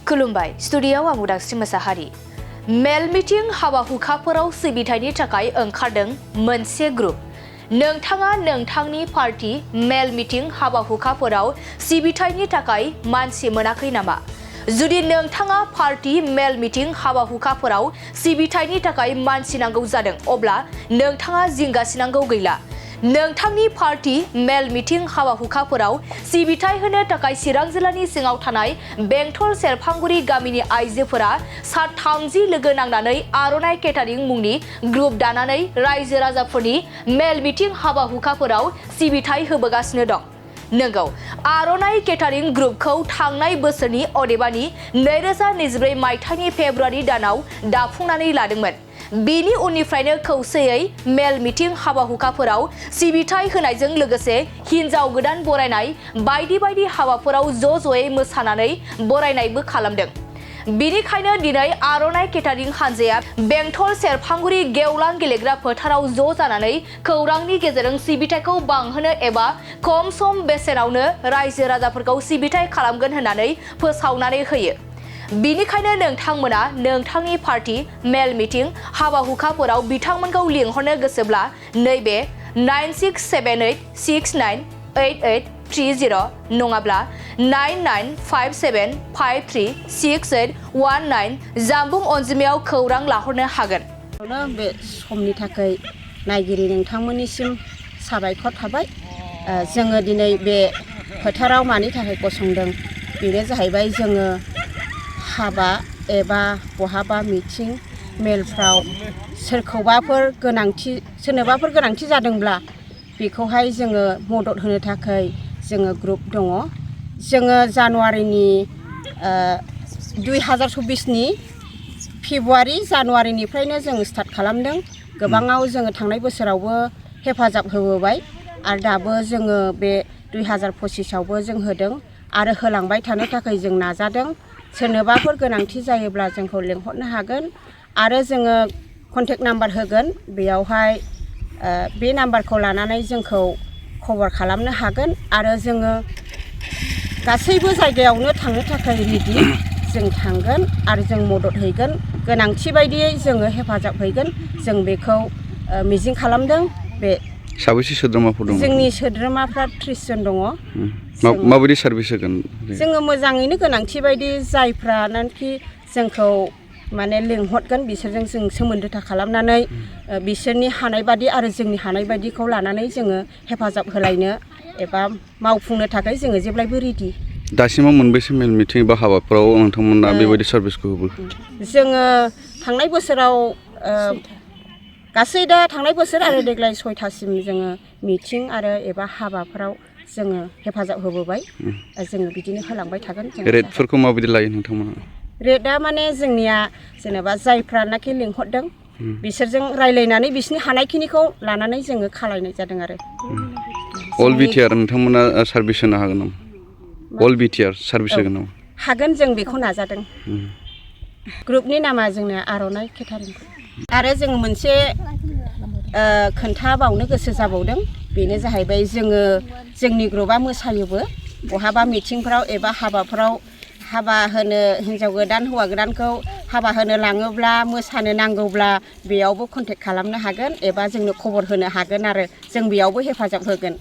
खुलुमबाय स्टुडिय'आव आं उदांस्रि मोसाहारि मेल मिटिं हाबा हुखाफोराव सिबिथायनि थाखाय ओंखारदों मोनसे ग्रुप नोंथाङा नोंथांनि पार्टी मेल मिटिं हाबा हुखाफोराव सिबिथायनि थाखाय मानसि मोनाखै नामा जुदि नोंथाङा पार्टी मेल मिटिं हाबा हुखाफोराव सिबिथायनि थाखाय मानसि नांगौ जादों अब्ला नोंथाङा जिंगासिनांगौ गैला नोंथांनि पार्टी मेल मिटिं हाबा हुखाफोराव सिबिथाय होनो थाखाय चिरां जिल्लानि सिङाव थानाय बेंटल सेरफांगुरि गामिनि आइजोफोरा सा 30 लोगो नांनानै आर'नाइ केटारिं मुंनि ग्रुप दानानै रायजो राजाफोरनि मेल मिटिं हाबा हुखाफोराव सिबिथाय होबोगासिनो दं नंगौ आर'नाइ केटारिं ग्रुपखौ थांनाय बोसोरनि अदेबानि 2024 मायथाइनि फेब्रुवारि दानाव दाफुंनानै लादोंमोन बेनि उननिफ्रायनो खौसेयै मेल मिटिं हाबा हुखाफोराव सिबिथाय होनायजों लोगोसे हिन्जाव गोदान बरायनाय बायदि बायदि हाबाफोराव ज'ज'यै मोसानानै बरायनायबो खालामदों बेनिखायनो दिनै आर'नाइ केटारिं हानजाया बेंटल सेरफांगुरि गेवलां गेलेग्रा फोथाराव ज' जानानै खौरांनि गेजेरजों सिबिथायखौ बांहोनो एबा खम सम बेसेनावनो रायजो राजाफोरखौ सिबिथाय खालामगोन होननानै फोसावनानै होयो बिनिखायनो नोंथांमोना नोंथांनि पार्टी मेल मिटिं हाबा हुखाफोराव बिथांमोनखौ लिंहरनो गोसोब्ला नैबे 9678698830 नङाब्ला 9957536819 जानबुं अनजिमायाव खौरां लाहरनो हागोन। बे समनि थाखाय नायगिरि नोंथांमोननिसिम साबायखर थाबाय जोङो दिनै बे फोथाराव मानि थाखाय गसंदों बेनो जाहैबाय जोङो हाबा एबा बहाबा मिटिं मेलफ्राव सोरनोबाफोर गोनांथि जादोंब्ला बेखौहाय जोङो मदद होनो थाखाय जोङो ग्रुप दङ जोङो जानुवारिनि 2024नि फेब्रुवारि जानुवारिनिफ्रायनो जों स्टार्ट खालामदों गोबाङाव जोङो थांनाय बोसोरावबो हेफाजाब होबोबाय आरो दाबो जोङो बे 2025आवबो जों होदों आरो होलांबाय थानो थाखाय जों नाजादों सोरनोबाफोर गोनांथि जायोब्ला जोंखौ लिंहरनो हागोन आरो जोङो कन्टेक्ट नाम्बार होगोन बेयावहाय बे नाम्बारखौ लानानै जोंखौ खबर खालामनो हागोन आरो जोङो गासैबो जायगायावनो थांनो थाखाय रेडि जों थांगोन आरो जों मदद हैगोन गोनांथि बायदियै जोङो हेफाजाब हैगोन जों बेखौ मिजिं खालामदों बे साबैसे सोद्रोमाफोर दङ जोंनि सोद्रोमाफ्रा 30 जन दङ माबायदि सार्भिस होगोन जोङो मोजाङैनो गोनांथि बायदि जायफ्रानोखि जोंखौ माने लिंहरगोन बिसोरजों जों सोमोन्दो खालामनानै बिसोरनि हानाय बादि आरो जोंनि हानाय बादिखौ लानानै जोङो हेफाजाब होलायनो एबा मावफुंनो थाखाय जोङो जेब्लायबो रेडि दासिमाव मोनबेसे मेल मिटिं बा हाबाफोराव नोंथांमोना बेबायदि सार्भिसखौ होबोखो जोङो थांनाय बोसोराव गासै दा थांनाय बोसोर आरो देग्लाय 6थासिम जोङो मिटिं आरो एबा हाबाफोराव जोङो हेफाजाब होबोबाय जोङो बिदिनो होलांबाय थागोन रेटफोरखौ माबायदि लायो नोंथांमोना रेटआ माने जोंनिया जेनेबा जायफ्रानाखि लिंहरदों बिसोरजों रायलायनानै बिसोरनि हानायखिनिखौ लानानै जोङो खालायनाय जादों आरो अल बिटिआर नोंथांमोना सार्भिस होनो हागोन नामा अल बिटिआर सार्भिस होगोन नामा हागोन जों बेखौ नाजादों ग्रुपनि नामा जोंना आर'नाइ केटारिं आरो जों मोनसे खोन्थाबावनो गोसो जाबावदों बेनो जाहैबाय जोङो जोंनि ग्रुपआ मोसायोबो बहाबा मिटिंफ्राव एबा हाबाफ्राव हाबा होनो हिन्जाव गोदान हौवा गोदानखौ हाबा होनो लाङोब्ला मोसानो नांगौब्ला बेयावबो कन्टेक्ट खालामनो हागोन एबा जोंनो खबर होनो हागोन आरो जों बेयावबो हेफाजाब होगोन